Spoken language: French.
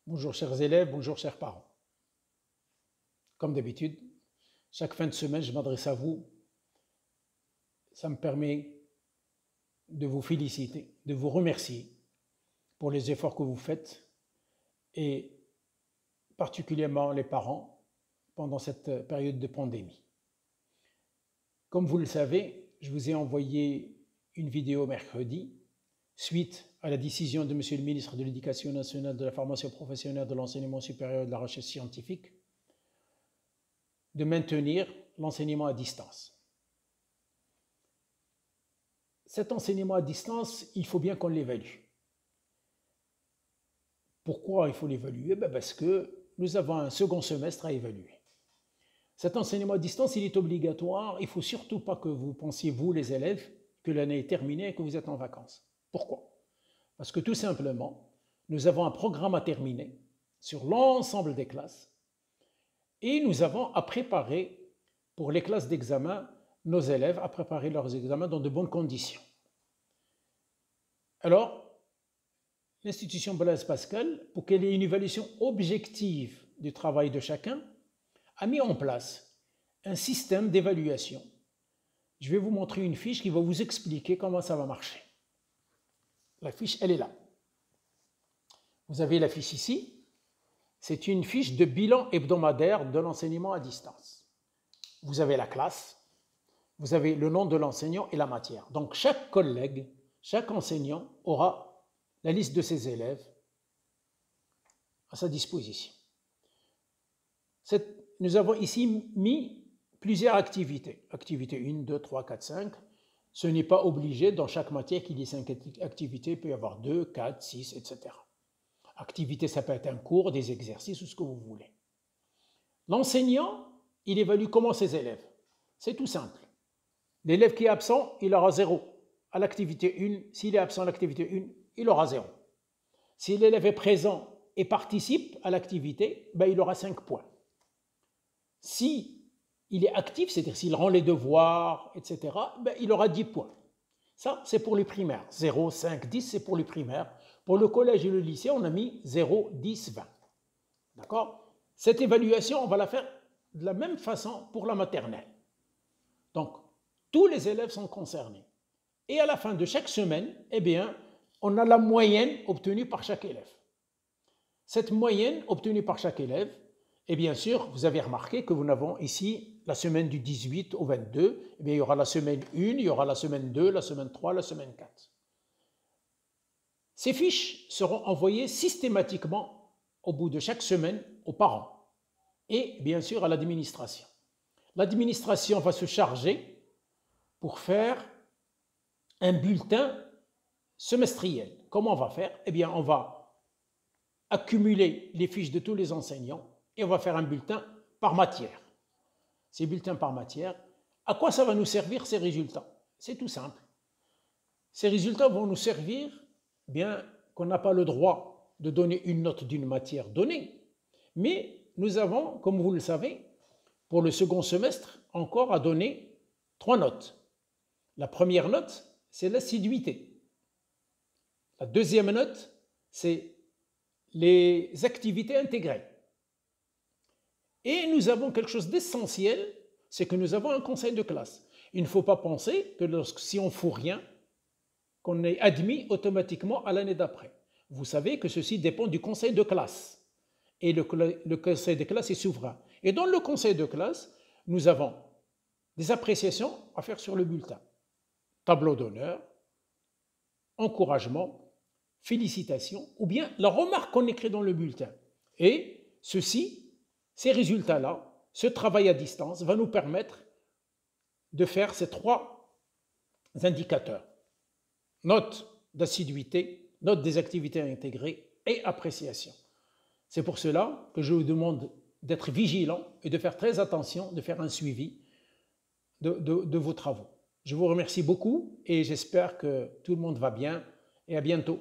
Bonjour chers élèves, bonjour chers parents. Comme d'habitude, chaque fin de semaine, je m'adresse à vous. Ça me permet de vous féliciter, de vous remercier pour les efforts que vous faites et particulièrement les parents pendant cette période de pandémie. Comme vous le savez, je vous ai envoyé une vidéo mercredi suite à la décision de Monsieur le ministre de l'Éducation nationale, de la formation professionnelle, de l'enseignement supérieur et de la recherche scientifique de maintenir l'enseignement à distance. Cet enseignement à distance, il faut bien qu'on l'évalue. Pourquoi il faut l'évaluer? Parce que nous avons un second semestre à évaluer. Cet enseignement à distance, il est obligatoire. Il ne faut surtout pas que vous pensiez, vous les élèves, que l'année est terminée et que vous êtes en vacances. Pourquoi? Parce que tout simplement, nous avons un programme à terminer sur l'ensemble des classes et nous avons à préparer pour les classes d'examen, nos élèves à préparer leurs examens dans de bonnes conditions. Alors, l'institution Blaise Pascal, pour qu'elle ait une évaluation objective du travail de chacun, a mis en place un système d'évaluation. Je vais vous montrer une fiche qui va vous expliquer comment ça va marcher. La fiche, elle est là. Vous avez la fiche ici. C'est une fiche de bilan hebdomadaire de l'enseignement à distance. Vous avez la classe, vous avez le nom de l'enseignant et la matière. Donc, chaque collègue, chaque enseignant aura la liste de ses élèves à sa disposition. Nous avons ici mis plusieurs activités. Activité 1, 2, 3, 4, 5. Ce n'est pas obligé dans chaque matière qu'il y ait 5 activités. Il peut y avoir 2, 4, 6, etc. Activité, ça peut être un cours, des exercices ou ce que vous voulez. L'enseignant, il évalue comment ses élèves. C'est tout simple. L'élève qui est absent, il aura 0. À l'activité 1, s'il est absent à l'activité 1, il aura 0. Si l'élève est présent et participe à l'activité, il aura 5 points. Si il est actif, c'est-à-dire s'il rend les devoirs, etc., il aura 10 points. Ça, c'est pour les primaires. 0, 5, 10, c'est pour les primaires. Pour le collège et le lycée, on a mis 0, 10, 20. D'accord? Cette évaluation, on va la faire de la même façon pour la maternelle. Donc, tous les élèves sont concernés. Et à la fin de chaque semaine, on a la moyenne obtenue par chaque élève. Cette moyenne obtenue par chaque élève, et bien sûr, vous avez remarqué que nous avons ici la semaine du 18 au 22, il y aura la semaine 1, il y aura la semaine 2, la semaine 3, la semaine 4. Ces fiches seront envoyées systématiquement au bout de chaque semaine aux parents et bien sûr à l'administration. L'administration va se charger pour faire un bulletin semestriel. Comment on va faire? On va accumuler les fiches de tous les enseignants et on va faire un bulletin par matière. Ces bulletins par matière, à quoi ça va nous servir ces résultats? C'est tout simple. Ces résultats vont nous servir, qu'on n'a pas le droit de donner une note d'une matière donnée, mais nous avons, comme vous le savez, pour le second semestre, encore à donner 3 notes. La première note, c'est l'assiduité. La deuxième note, c'est les activités intégrées. Et nous avons quelque chose d'essentiel, c'est que nous avons un conseil de classe. Il ne faut pas penser que si on ne fout rien, qu'on est admis automatiquement à l'année d'après. Vous savez que ceci dépend du conseil de classe. Et le conseil de classe est souverain. Et dans le conseil de classe, nous avons des appréciations à faire sur le bulletin. Tableau d'honneur, encouragement, félicitations, ou bien la remarque qu'on écrit dans le bulletin. Et ces résultats-là, ce travail à distance va nous permettre de faire ces 3 indicateurs. Note d'assiduité, note des activités intégrées et appréciation. C'est pour cela que je vous demande d'être vigilant et de faire très attention, de faire un suivi de vos travaux. Je vous remercie beaucoup et j'espère que tout le monde va bien et à bientôt.